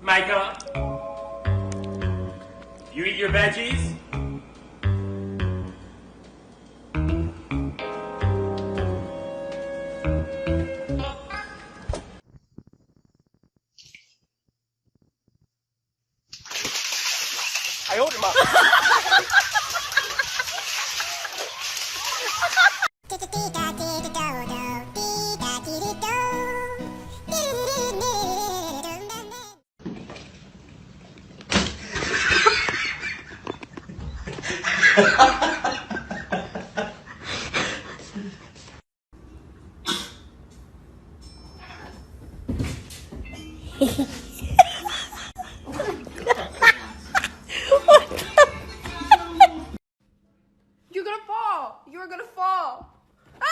Michael, you eat your veggies? I owed him up. You're gonna fall. You're gonna fall. Ah!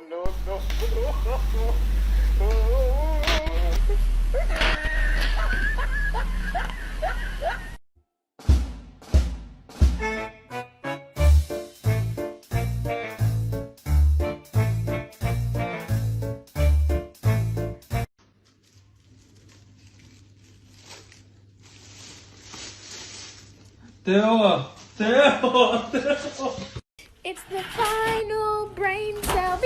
No, no. Theo. It's the final brain cell.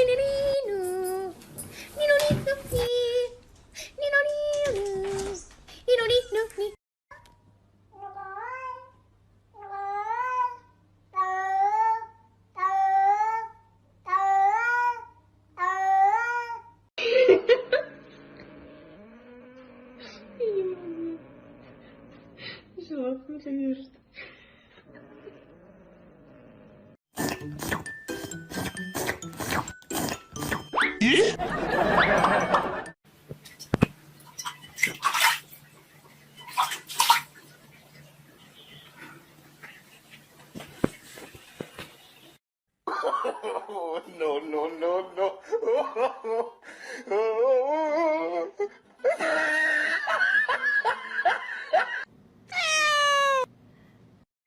No.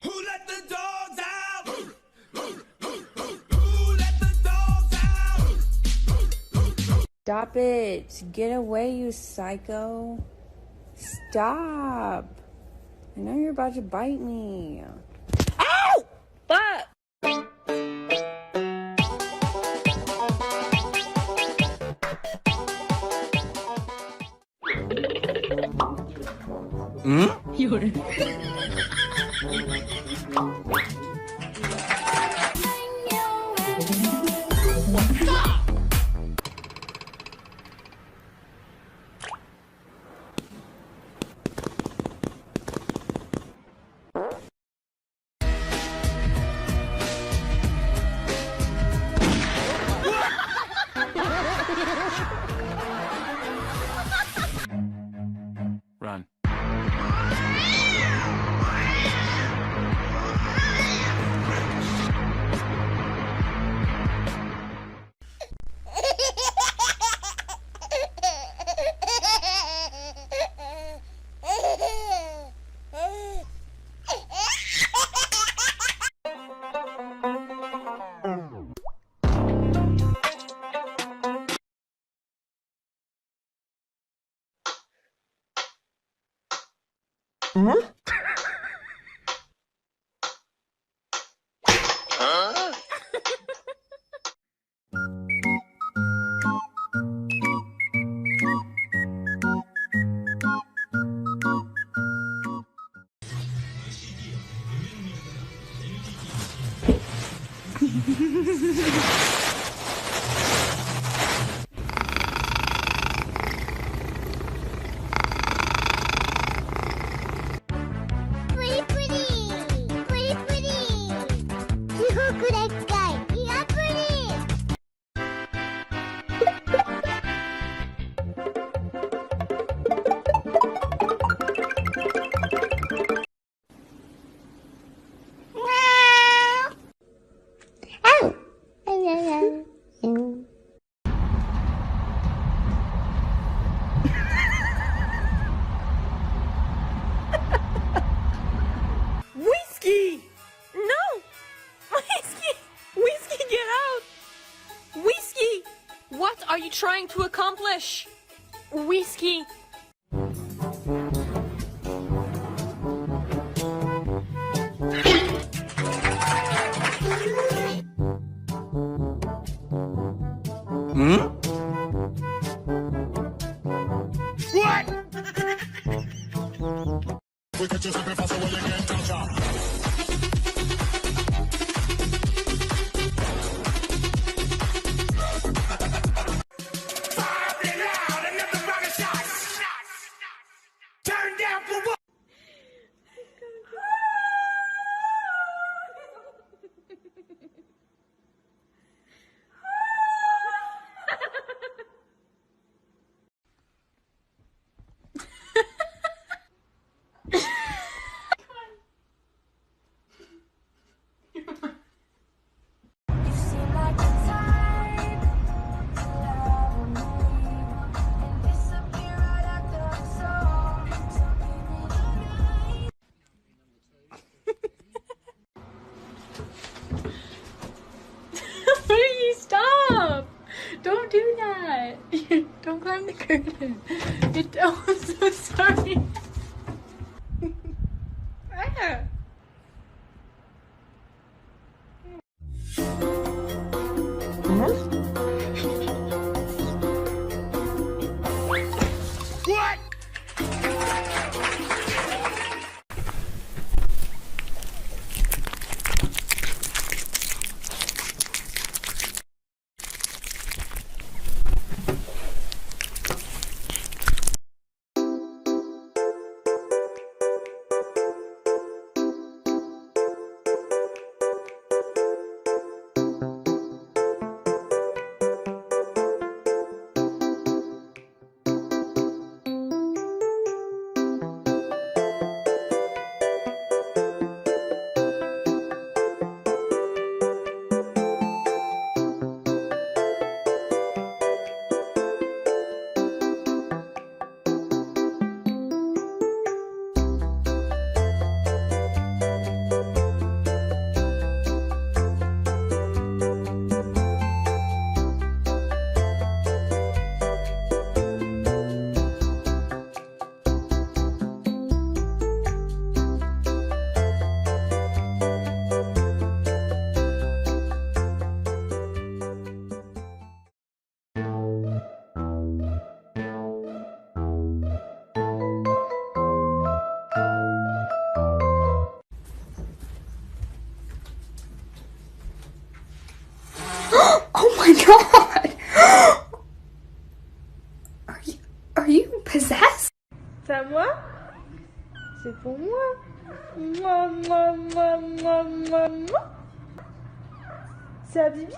Who let the dogs out? Who let the dogs out? Stop it. Get away, you psycho. Stop. I know you're about to bite me. Ow! Fuck! Run. Whiskey! No! Whiskey, get out! Whiskey! What are you trying to accomplish? Whiskey. Turn down for what? You seem like the type to love me and disappear right after the song. So give me the night. Please stop! Don't do that. Don't climb the curtain. Oh, I'm so sorry. Ah. What? Oh my god! Are you possessed? C'est à moi? C'est pour moi. Mouah, mouah, mouah, mouah, mouah, mouah. C'est à Bibi?